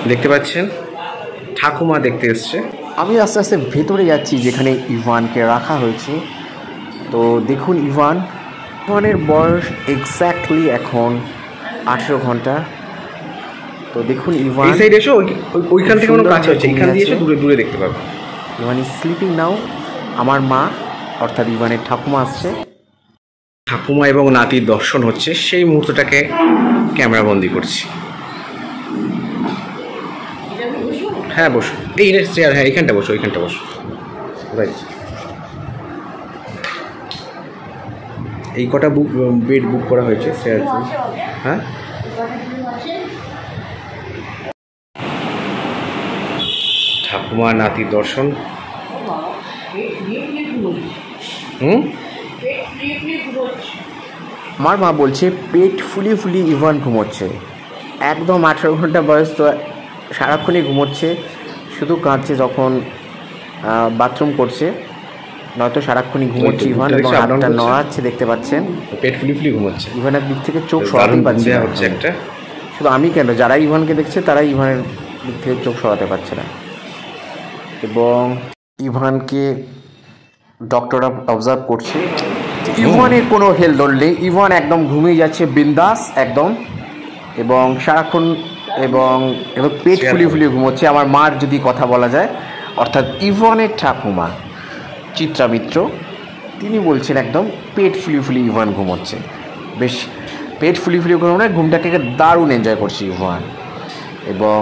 দেখতে পাচ্ছেন ঠাকুমা দেখতে এসছে। আমি আস্তে আস্তে ভেতরে যাচ্ছি যেখানে ইভানকে রাখা হয়েছে। তো দেখুন ইভানের বয়স এক্স্যাক্টলি এখন 18 ঘন্টা। তো দেখুন ইভান এই সাইডে এসো, ওইখান থেকে কোনো কাছে হচ্ছে, এখান দিয়ে এসে দূরে দূরে দেখতে পাবে। Ivan is sleeping now. আমার মা অর্থাৎ ইভানের ঠাকুমা আসছে। ঠাকুমা এবং নাতির দর্শন হচ্ছে, সেই মুহূর্তটাকে ক্যামেরাবন্দি করছি। হ্যাঁ বসো, এই চেয়ার, হ্যাঁ এইখানটা বসো, ওইখানটা বসো। রাইট, এই কটা বেড বুক করা হয়েছে চেয়ার। হ্যাঁ ঠাকুমা নাতির দর্শন। আমার মা বলছে পেট ফুলিয়ে ফুলিয়ে ইভান ঘুমোচ্ছে। একদম 18 ঘন্টা বয়স, তো সারাক্ষণই ঘুমোচ্ছে, শুধু কাঁদছে যখন বাথরুম করছে, নয়তো সারাক্ষণই ঘুমোচ্ছে ইভান। এবং হাতটা নড়াচ্ছে, দেখতে পাচ্ছেন পেট ফুলিয়ে ফুলিয়ে ঘুমোচ্ছে। ইভানের দিক থেকে চোখ সরাতেই পারছে না হচ্ছে একটা, শুধু আমি কেন, যারা ইভানকে দেখছে তারাই ইভানের দিক থেকে চোখ সরাতে পারছে না। এবং ইভানকে ডক্টররা অবজার্ভ করছে, ইভানের কোনো হেলদোল নেই, ইভান একদম ঘুমিয়ে যাচ্ছে বিন্দাস একদম, এবং সারাক্ষণ এবং পেট ফুলিয়ে ফুলিয়ে ঘুমোচ্ছে। আমার মার যদি কথা বলা যায়, অর্থাৎ ইভানের ঠাকুমা চিত্রা মিত্র, তিনি বলছেন একদম পেট ফুলিয়ে ফুলিয়ে ইভান ঘুমোচ্ছে। বেশ পেট ফুলিয়ে ফুলিয়ে ঘুমোনো, ঘুমটাকে দারুণ এনজয় করছে ইভান। এবং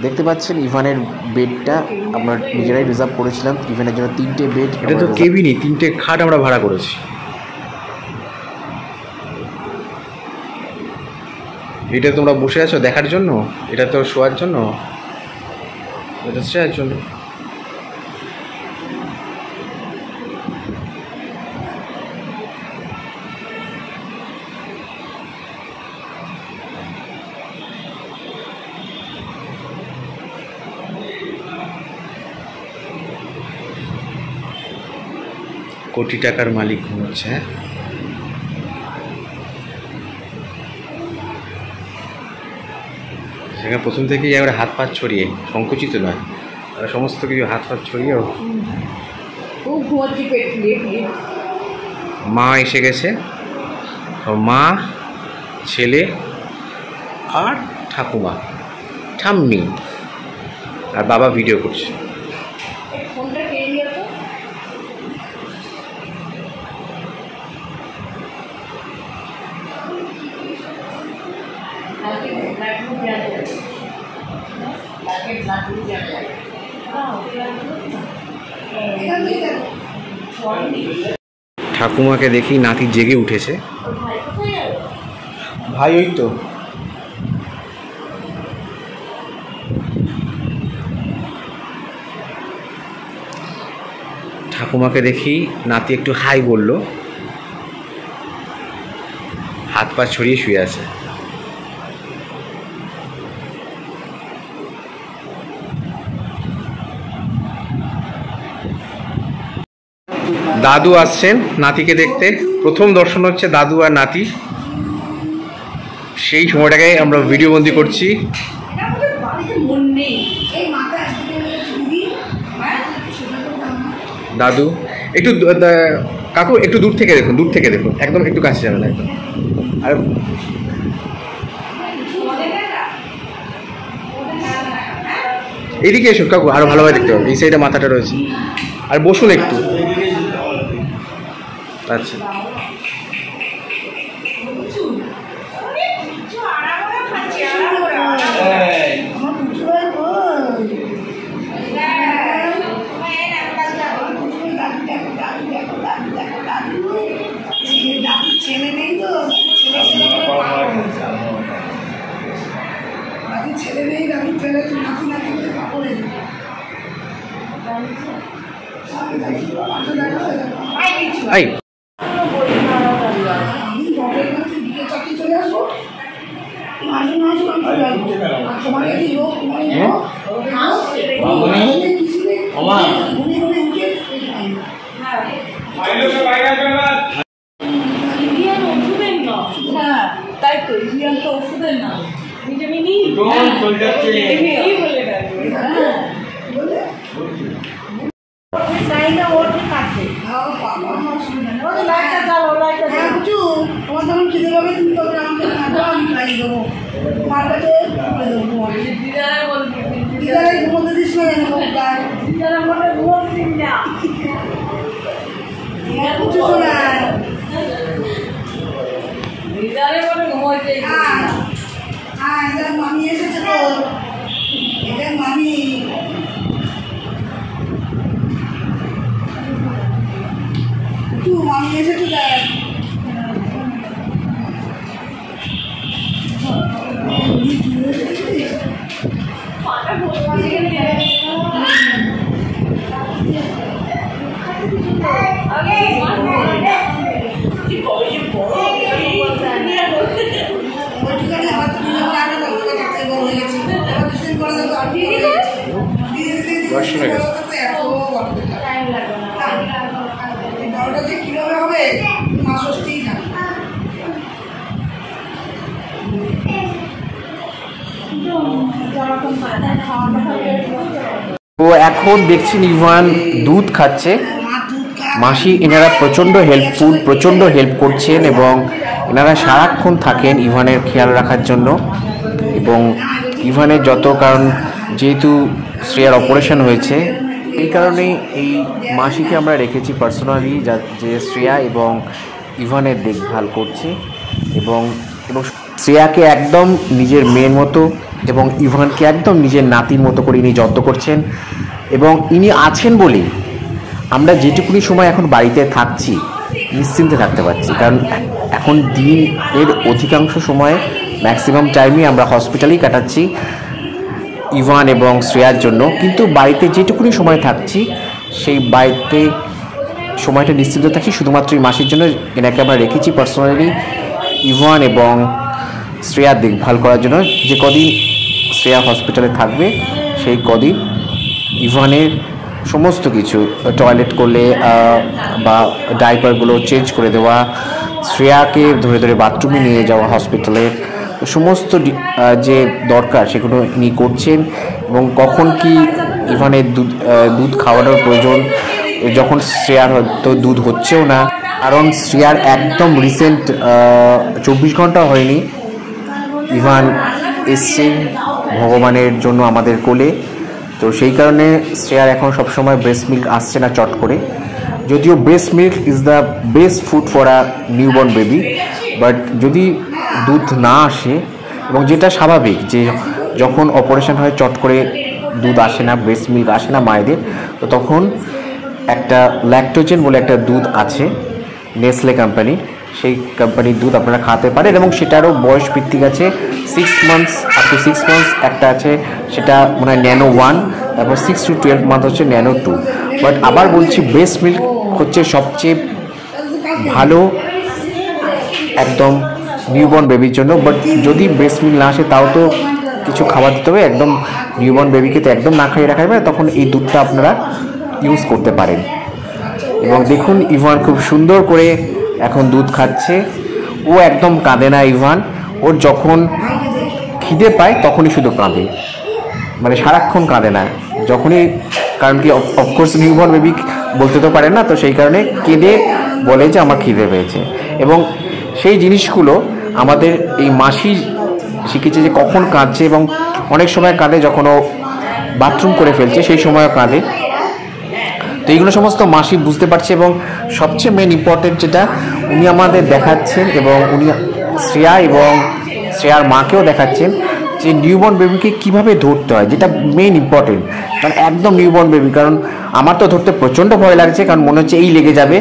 দেখতে পাচ্ছেন ইভানের বেডটা আমরা নিজেরাই রিজার্ভ করেছিলাম, ইভানের জন্য 3টে বেড। এটা তো কেবিনই, 3টে খাট আমরা ভাড়া করেছি। এটা তোমরা বসে আছো দেখার জন্য, এটা তো শোয়ার জন্য, এটা শোয়ার জন্য। কোটি টাকার মালিক ঘুমোচ্ছে। সেখানে প্রথম থেকেই এবার হাত পা ছড়িয়ে, সংকুচিত নয়, সমস্ত কিছু হাত পা ছড়িয়েও। মা এসে গেছে, মা, ছেলে আর ঠাকুমা, ঠাম্মি, আর বাবা ভিডিও করছে। ঠাকুমাকে দেখি নাতি জেগে উঠেছে। ভাই ওই তো, ঠাকুমাকে দেখি নাতি একটু হাই বলল, হাত পা ছড়িয়ে শুয়ে আছে। দাদু আসছেন নাতিকে দেখতে, প্রথম দর্শন হচ্ছে দাদু আর নাতি। সেই সময়টাকে আমরা ভিডিও বন্দি করছি। দাদু একটু, কাকু একটু দূর থেকে দেখুন, দূর থেকে দেখুন, একদম একটু কাছে যাবেন একদম। আর এদিকে এসো কাকু, আরো ভালোভাবে দেখতে পাবো, এই সাইডে মাথাটা রয়েছে। আর বসুন একটু। আচ্ছা ছেলে নেই তো, ছেলে নেই, নাতি ছেলে নাতি নাতি কাপড়ে চলে আসবো। তাই তো ওষুধের না ভিটামিনই হ্যাঁ বুঝু, তোমার যখন খিদে পাবে তুমি তখন আমাকে খাবে, আমি খাইয়ে দেবো। তোমার কাছে করে দেবো তোমাকে। দিদারে ঘুমোতে দিস না যেন গায়ে। বুঝু শোনা। হ্যাঁ, এদের মামি এসেছে তো। এদের মামি। বুঝু, মামি এসেছে দেখ। ওইখানে আবার তুমি যখন আগে তখন দেখতে বড় হয়ে গেছে। আবার কিছুদিন পরে দেখো আর বড় হয়ে গেছে। ধীরে ধীরে বয়স হয়ে গেছে। এত বড় হয়ে গেছে। এই বড়টা যে কিভাবে হবে মা ষষ্ঠীই জানে। তো এখন দেখছেন ইভান দুধ খাচ্ছে। মা দুধ খায়। মাসি এনারা প্রচণ্ড হেল্পফুল, প্রচণ্ড হেল্প করছেন এবং এনারা সারাক্ষণ থাকেন ইভানের খেয়াল রাখার জন্য। এবং ইভানের যত, কারণ যেহেতু শ্রেয়ার অপারেশন হয়েছে এই কারণেই এই মাসিকে আমরা রেখেছি পার্সোনালি, যে শ্রেয়া এবং ইভানের দেখভাল করছে এবং এবং শ্রেয়াকে একদম নিজের মেয়ের মতো এবং ইভানকে একদম নিজের নাতির মতো করে ইনি যত্ন করছেন। এবং ইনি আছেন বলেই আমরা যেটুকুনি সময় এখন বাড়িতে থাকছি নিশ্চিন্তে থাকতে পারছি, কারণ এখন দিনের অধিকাংশ সময় ম্যাক্সিমাম টাইমই আমরা হসপিটালেই কাটাচ্ছি ইভান এবং শ্রেয়ার জন্য। কিন্তু বাড়িতে যেটুকুনি সময় থাকছি সেই বাড়িতে সময়টা নিশ্চিন্ত থাকছি শুধুমাত্র এই মাসের জন্য। এনাকে আমরা রেখেছি পার্সোনালি ইভান এবং শ্রেয়ার দেখভাল করার জন্য। যে কদিন শ্রেয়া হসপিটালে থাকবে সেই কদিন ইভানের সমস্ত কিছু, টয়লেট করলে বা ডাইপারগুলো চেঞ্জ করে দেওয়া, শ্রেয়াকে ধরে ধরে বাথরুমে নিয়ে যাওয়া হসপিটালের সমস্ত যে দরকার সেগুলো ইনি করছেন। এবং কখন কি ইভানের দুধ খাওয়ানোর প্রয়োজন, যখন শ্রেয়ার হয়তো দুধ হচ্ছেও না, কারণ শ্রেয়ার একদম রিসেন্ট 24 ঘন্টা হয়নি ইভান এসছেন ভগবানের জন্য আমাদের কোলে। তো সেই কারণে শ্রেয়ার এখন সবসময় ব্রেস্ট মিল্ক আসছে না চট করে, যদিও breast milk is the best food for a newborn baby. But যদি দুধ না আসে, এবং যেটা স্বাভাবিক যে যখন অপারেশন হয় চট করে দুধ আসে না, ব্রেস্ট মিল্ক আসে না মায়েদের, তো তখন একটা ল্যাকটোজেন বলে একটা দুধ আছে নেসলে কোম্পানি, সেই কোম্পানির দুধ আপনারা খাওয়াতে পারেন এবং সেটারও বয়স ভিত্তিক আছে 6 মান্থস আপ টু 6 মান্থস একটা আছে, সেটা মনে হয় ন্যানো 1, তারপর 6 to 12 মান্থ হচ্ছে ন্যানো 2। বাট আবার বলছি ব্রেস্ট মিল্ক হচ্ছে সবচেয়ে ভালো একদম নিউবর্ন বেবির জন্য। বাট যদি ব্রেস্ট মিল্ক না আসে তাও তো কিছু খাবার দিতে হবে, একদম নিউবর্ন বেবিকে তো একদম না খাইয়ে রাখা যাবে, তখন এই দুধটা আপনারা ইউজ করতে পারেন। এবং দেখুন ইভান খুব সুন্দর করে এখন দুধ খাচ্ছে, ও একদম কাঁদে না ইভান, ওর যখন খিদে পায় তখনই শুধু কাঁদে, মানে সারাক্ষণ কাঁদে না যখনই, কারণ কি অফকোর্স নিউবর্ন বেবি বলতে তো পারে না, তো সেই কারণে কেঁদে বলে যে আমার খিদে পেয়েছে। এবং সেই জিনিসগুলো আমাদের এই মাসি শিখেছে যে কখন কাঁদছে, এবং অনেক সময় কাঁদে যখন ও বাথরুম করে ফেলছে সেই সময়ও কাঁদে। তো এইগুলো সমস্ত মাসি বুঝতে পারছে এবং সবচেয়ে মেন ইম্পর্টেন্ট যেটা উনি আমাদের দেখাচ্ছেন এবং উনি শ্রেয়া এবং শ্রেয়ার মাকেও দেখাচ্ছেন যে নিউবর্ন বেবিকে কীভাবে ধরতে হয়, যেটা মেন ইম্পর্টেন্ট। কারণ একদম নিউবর্ন বেবি, কারণ আমার তো ধরতে প্রচণ্ড ভয় লাগছে, কারণ মনে হচ্ছে এই লেগে যাবে।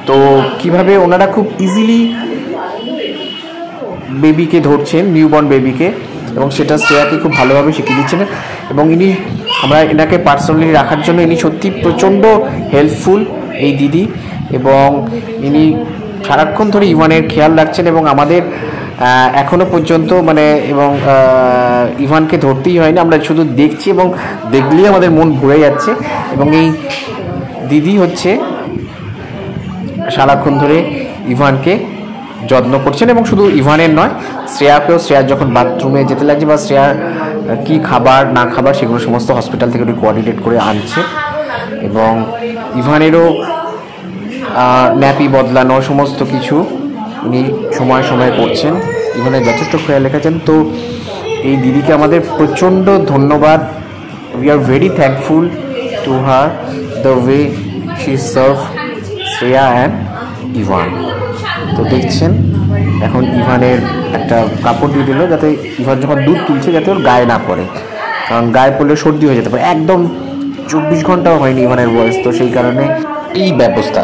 তো কিভাবে ওনারা খুব ইজিলি বেবিকে ধরছেন, নিউবর্ন বেবিকে, এবং সেটা শ্রেয়াকে খুব ভালোভাবে শিখিয়ে দিচ্ছেন। এবং ইনি, আমরা এনাকে পার্সোনালি রাখার জন্য ইনি সত্যি প্রচণ্ড হেল্পফুল এই দিদি, এবং ইনি সারাক্ষণ ধরে ইভানের খেয়াল রাখছেন এবং আমাদের এখনও পর্যন্ত মানে, এবং ইভানকে ধরতেই হয়নি, আমরা শুধু দেখছি এবং দেখলেই আমাদের মন ভরে যাচ্ছে। এবং এই দিদি হচ্ছে সারাক্ষণ ধরে ইভানকে যত্ন করছেন, এবং শুধু ইভানের নয় শ্রেয়াকেও, শ্রেয়ার যখন বাথরুমে যেতে লাগছে বা শ্রেয়ার কি খাবার না খাবার সেগুলো সমস্ত হসপিটাল থেকে উনি কোঅর্ডিনেট করে আনছে। এবং ইভানেরও ন্যাপি বদলানো সমস্ত কিছু উনি সময় সময় করছেন, ইভানের যথেষ্ট খেয়াল রেখেছেন। তো এই দিদিকে আমাদের প্রচণ্ড ধন্যবাদ। We are very thankful to her the way she serve Shreya and Ivan. তো দেখছেন এখন ইভানের একটা কাপড় দিয়ে দিল যাতে ইভান যখন দুধ তুলছে যাতে ওর গায়ে না পড়ে, কারণ গায়ে পড়লে সর্দি হয়ে যেতে পারে। একদম 24 ঘন্টাও হয়নি ইভানের বয়স, তো সেই কারণে এই ব্যবস্থা।